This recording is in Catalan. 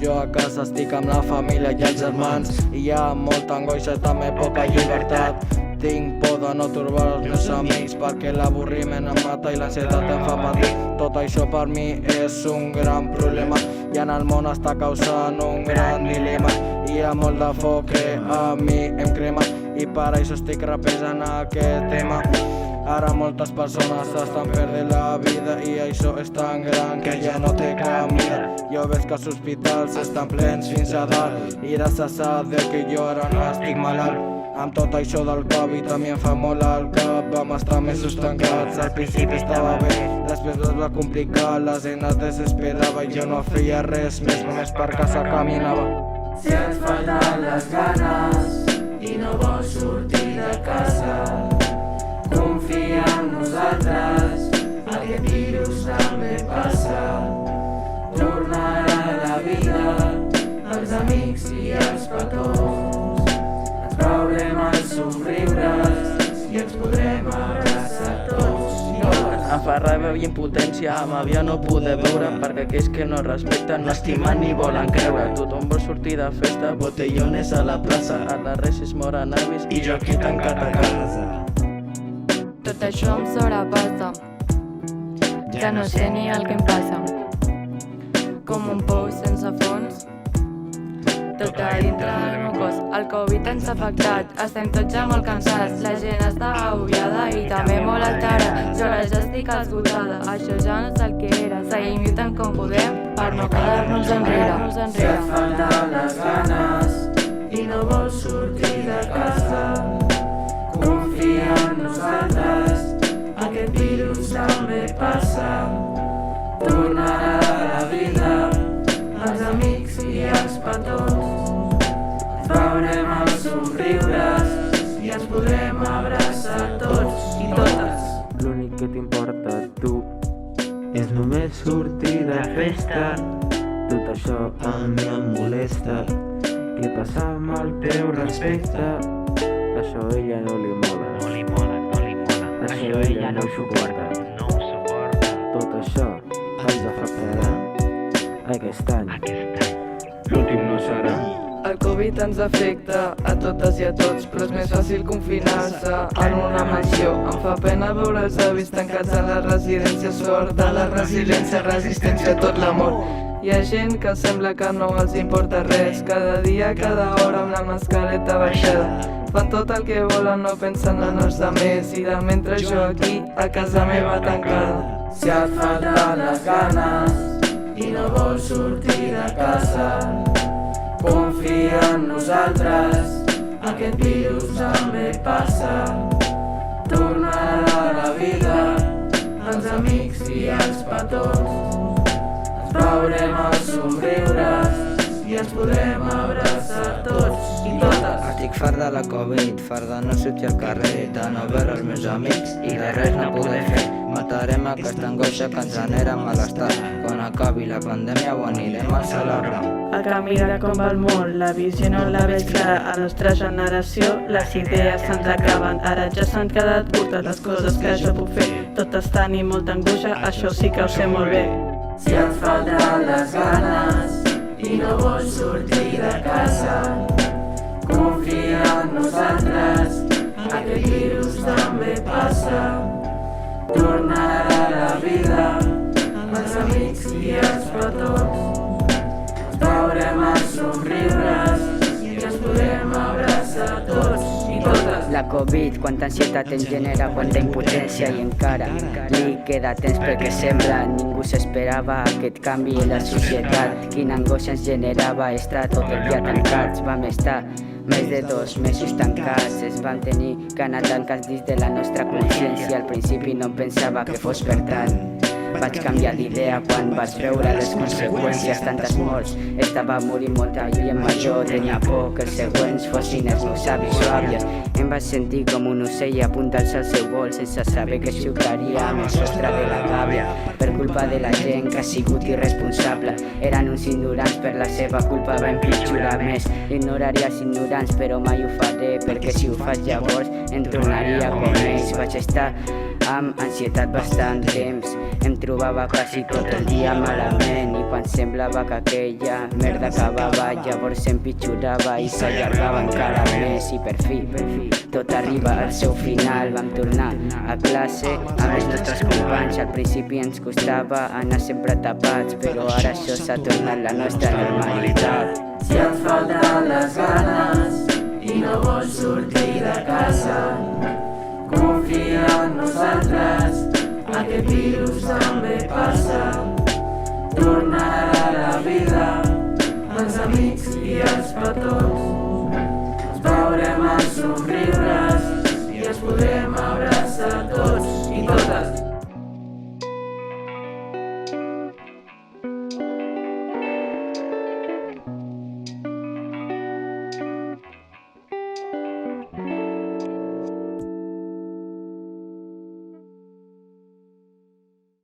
Jo a casa estic amb la família i els germans i hi ha molta angoixa, també poca llibertat. Tinc por de no trobar els meus amics perquè l'avorriment em mata i l'ansietat em fa patir. Tot això per mi és un gran problema i en el món està causant un gran dilema. Hi ha molt de foc que a mi em crema i per això estic rapejant aquest tema. Ara moltes persones estan perdent la vida i això és tan gran que ja no té cap mida. Jo veig que els hospitals estan plens fins a dalt i gràcies a Déu que jo ara no estic malalt. Amb tot això del Covid a mi em fa molt al cap. Vam estar mesos tancats, al principi estava bé, després es va complicar, la gent es desesperava i jo no feia res més, només per casa caminava. Si et falten les ganes i no vols sortir de casa, confia en nosaltres, aquest virus també passa. Tornarà la vida, els amics i els petons. Veurem els somriures i ens podrem abraçar tots i totes. Em fa ràbia i impotència, m'havia no poder veure perquè aquells que no respecten, no estimen ni volen creure. Tothom vol sortir de festa, botellones a la plaça, a les reis moren avis i jo aquí tancat a casa. Tot això em sobrepassa, ja no sé ni el que em passa. Com un pou sense fons, tot a dintre del meu cos. El Covid ens ha afectat, estem tots ja molt cansats. La gent està agobiada i també molt alterada. Jo ara ja estic esgotada, això ja no és el que era. Seguim lluitant com podem per no quedar-nos enrere. Si et falten les ganes i no vols sortir de casa, confia en nosaltres, aquest virus també passa. Tornarà la vida, els amics i els petons. Veurem els somriures i ens podrem abraçar tots i totes. L'únic que t'importa a tu és només sortir de festa. Tot això a mi em molesta. Què passa amb el teu respecte? Això a ella no li mola. Això ella no ho suporta. Tot això ens afectarà aquest any. L'últim no serà. El Covid ens afecta a totes i a tots, però és més fàcil confinar-se en una mansió. Em fa pena veure els avis tancats a les residències, sort de la resiliència, resistència a tot l'amor. Hi ha gent que sembla que no els importa res, cada dia, cada hora amb la mascareta baixada. Fan tot el que volen, no pensen en els altres i de mentre jo aquí, a casa meva tancada. Si et falten les ganes i no vols sortir de casa, confia en nosaltres, aquest virus també passa. Tornarà la vida, els amics i els petons. Veurem els somriures i ens podrem abraçar tots i totes. Estic fart de la Covid, fart de no sortir al carrer, de no veure els meus amics i de res no poder fer. Matarem aquesta angoixa que ens genera malestar. Quan acabi la pandèmia ho anirem a celebrar. El camí de com va el món, la visió no la veig clara. A la nostra generació les idees se'ns acaben. Ara ja s'han quedat curtes les coses que jo puc fer. Tot està ni molta angoixa, això sí que ho sé molt bé. Si et falten les ganes i no vols sortir de casa, confia en nosaltres, aquest virus també passa. Tornarà la vida, els amics i els petons. Veurem els somriures i ens podrem abraçar tots i totes. La Covid, quanta ansietat ens genera, quanta impotència i encara li queda temps perquè sembla ningú s'esperava aquest canvi en la societat. Quina angoixa ens generava estar tot el dia tancats. Vam estar més de 2 mesos tancats, es van tenir que anar tancats dins de la nostra consciència. Al principi no em pensava que fos per tant. Vaig canviar d'idea quan vaig veure les conseqüències, tantes morts. Estava morint molta gent major, tenia por que els següents fossin els meus avis o àvies. Em vaig sentir com un ocell apuntant-se al seu vol sense saber que xocaria amb el sostre de la gàbia. Per culpa de la gent que ha sigut irresponsable, eren uns ignorants, per la seva culpa va empitjorar més. Ignoraria els ignorants però mai ho faré, perquè si ho faig llavors em tornaria com ells. Vaig estar amb ansietat bastant temps. Em trobava quasi tot el dia malament i quan semblava que aquella merda acabava, llavors empitjorava i s'allargava encara més. I per fi, tot arriba al seu final. Vam tornar a classe amb els nostres companys. Al principi ens costava anar sempre tapats, però ara això s'ha tornat la nostra normalitat. Si et falten les ganes i no vols sortir de casa, confia en nosaltres, aquest virus també passa. Tornarà a la vida, els amics i els petons.